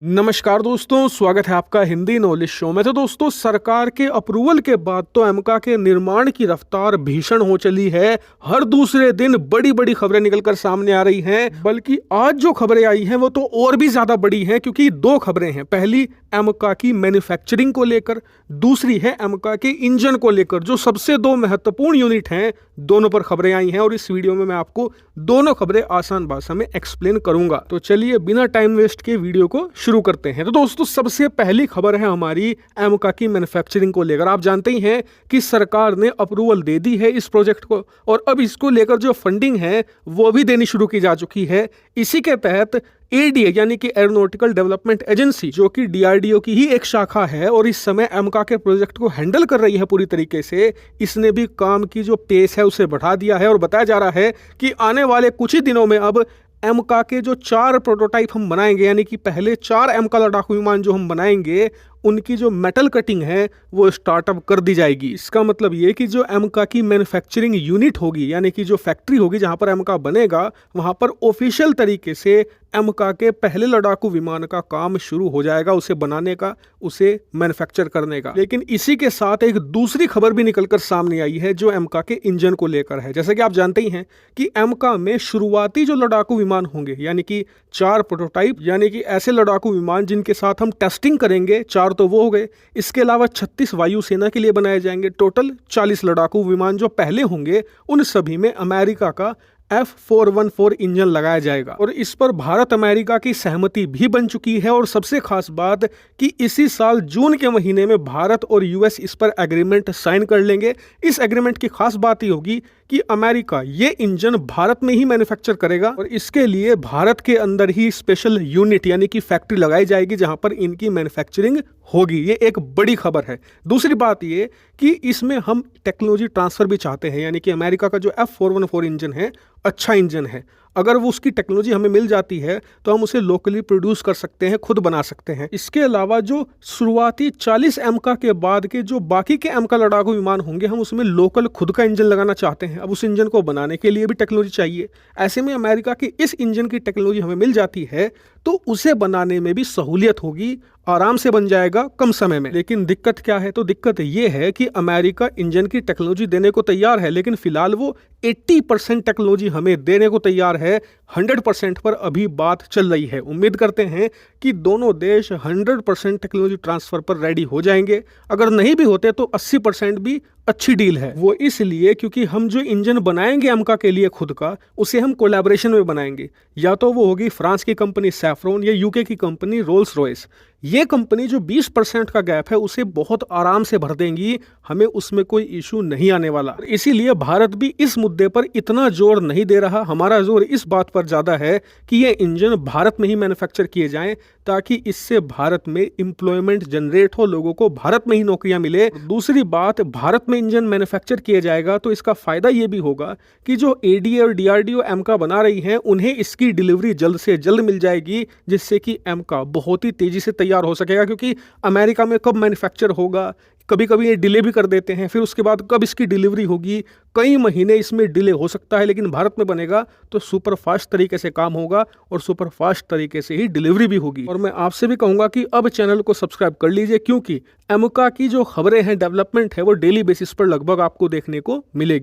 नमस्कार दोस्तों, स्वागत है आपका हिंदी नॉलेज शो में। तो दोस्तों, सरकार के अप्रूवल के बाद तो एमका के निर्माण की रफ्तार भीषण हो चली है। हर दूसरे दिन बड़ी बड़ी खबरें निकलकर सामने आ रही हैं। बल्कि आज जो खबरें आई हैं वो तो और भी ज्यादा बड़ी हैं, क्योंकि दो खबरें हैं। पहली एमका की मैन्युफैक्चरिंग को लेकर, दूसरी है एमका के इंजन को लेकर, जो सबसे दो महत्वपूर्ण यूनिट हैं। दोनों पर खबरें आई हैं और इस वीडियो में मैं आपको दोनों खबरें आसान भाषा में एक्सप्लेन करूंगा। तो चलिए बिना टाइम वेस्ट के वीडियो को शुरू करते हैं। तो दोस्तों, सबसे पहली खबर है हमारी एमका की मैन्युफैक्चरिंग को लेकर। आप जानते ही हैं कि सरकार ने अप्रूवल दे दी है इस प्रोजेक्ट को, और अब इसको लेकर जो फंडिंग है वो भी देनी शुरू की जा चुकी है। इसी के तहत एडीए यानी कि एरोनॉटिकल डेवलपमेंट एजेंसी, जो कि डीआरडीओ की ही एक शाखा है और इस समय एमका के प्रोजेक्ट को हैंडल कर रही है पूरी तरीके से, इसने भी काम की जो पेस है उसे बढ़ा दिया है। और बताया जा रहा है कि आने वाले कुछ ही दिनों में अब एमका के जो 4 प्रोटोटाइप हम बनाएंगे, यानी कि पहले 4 एमका लड़ाकू विमान जो हम बनाएंगे, उनकी जो मेटल कटिंग है वो स्टार्टअप कर दी जाएगी। इसका मतलब ये कि जो एमका की मैन्युफैक्चरिंग यूनिट होगी, यानी कि जो फैक्ट्री होगी जहां पर एमका बनेगा, वहां पर ऑफिशियल तरीके से एमका के पहले लड़ाकू विमान का काम शुरू हो जाएगा, उसे बनाने का, उसे मैन्युफैक्चर करने का। लेकिन इसी के साथ एक दूसरी खबर भी निकलकर सामने आई है जो एमका के इंजन को लेकर है। जैसे कि आप जानते ही हैं कि एमका में शुरुआती जो लड़ाकू विमान होंगे, यानी कि 4 प्रोटोटाइप, यानी कि ऐसे लड़ाकू विमान जिनके साथ हम टेस्टिंग करेंगे, 4 तो वो हो गए। इसके अलावा 36 वायुसेना के लिए बनाए जाएंगे। टोटल 40 लड़ाकू विमान जो पहले होंगे, उन सभी में अमेरिका का F414 इंजन लगाया जाएगा। और इस पर भारत अमेरिका की सहमति भी बन चुकी है। और सबसे खास बात कि इसी साल जून के महीने में भारत और यूएस इस पर एग्रीमेंट साइन कर लेंगे। इस एग्रीमेंट की खास बात ये होगी कि अमेरिका ये इंजन भारत में ही मैन्युफैक्चर करेगा और इसके लिए भारत के अंदर ही स्पेशल यूनिट यानी कि फैक्ट्री लगाई जाएगी जहां पर इनकी मैन्युफैक्चरिंग होगी। ये एक बड़ी खबर है। दूसरी बात ये कि इसमें हम टेक्नोलॉजी ट्रांसफर भी चाहते हैं, यानी कि अमेरिका का जो F414 इंजन है, अच्छा इंजन है। अगर वो उसकी टेक्नोलॉजी हमें मिल जाती है तो हम उसे लोकली प्रोड्यूस कर सकते हैं, खुद बना सकते हैं। इसके अलावा जो शुरुआती 40 एमका के बाद के जो बाकी के एमका लड़ाकू विमान होंगे, हम उसमें लोकल खुद का इंजन लगाना चाहते हैं। अब उस इंजन को बनाने के लिए भी टेक्नोलॉजी चाहिए। ऐसे में अमेरिका की इस इंजन की टेक्नोलॉजी हमें मिल जाती है तो उसे बनाने में भी सहूलियत होगी, आराम से बन जाएगा कम समय में। लेकिन दिक्कत क्या है? तो दिक्कत ये है कि अमेरिका इंजन की टेक्नोलॉजी देने को तैयार है, लेकिन फिलहाल वो 80% टेक्नोलॉजी हमें देने को तैयार है। 100% पर अभी बात चल रही है। उम्मीद करते हैं कि दोनों देश 100% टेक्नोलॉजी ट्रांसफर पर रेडी हो जाएंगे। अगर नहीं भी होते तो 80% भी अच्छी डील है। वो इसलिए क्योंकि हम जो इंजन बनाएंगे एमका के लिए खुद का, उसे हम कोलैबोरेशन में बनाएंगे। या तो वो होगी फ्रांस की कंपनी सैफ्रॉन या यूके की कंपनी रोल्स रॉयस। ये कंपनी जो 20% का गैप है उसे बहुत आराम से भर देंगी, हमें उसमें कोई इशू नहीं आने वाला। इसीलिए भारत भी इस मुद्दे पर इतना जोर नहीं दे रहा। हमारा जोर इस बात पर ज्यादा है कि ये इंजन भारत में ही मैन्युफैक्चर किए जाएं, ताकि इससे भारत में एम्प्लॉयमेंट जनरेट हो, लोगों को भारत में ही नौकरियां मिले। दूसरी बात, भारत में इंजन मैन्युफैक्चर किया जाएगा तो इसका फायदा ये भी होगा कि जो एडीए और डीआरडीओ एमका बना रही हैं, उन्हें इसकी डिलीवरी जल्द से जल्द मिल जाएगी, जिससे कि एमका बहुत ही तेजी से तैयार हो सकेगा। क्योंकि अमेरिका में कब मैन्युफैक्चर होगा, कभी कभी ये डिले भी कर देते हैं, फिर उसके बाद कब इसकी डिलीवरी होगी, कई महीने इसमें डिले हो सकता है। लेकिन भारत में बनेगा तो सुपर फास्ट तरीके से काम होगा और सुपर फास्ट तरीके से ही डिलीवरी भी होगी। और मैं आपसे भी कहूंगा कि अब चैनल को सब्सक्राइब कर लीजिए, क्योंकि एमका की जो खबरें हैं, डेवलपमेंट है, वो डेली बेसिस पर लगभग आपको देखने को मिलेगी।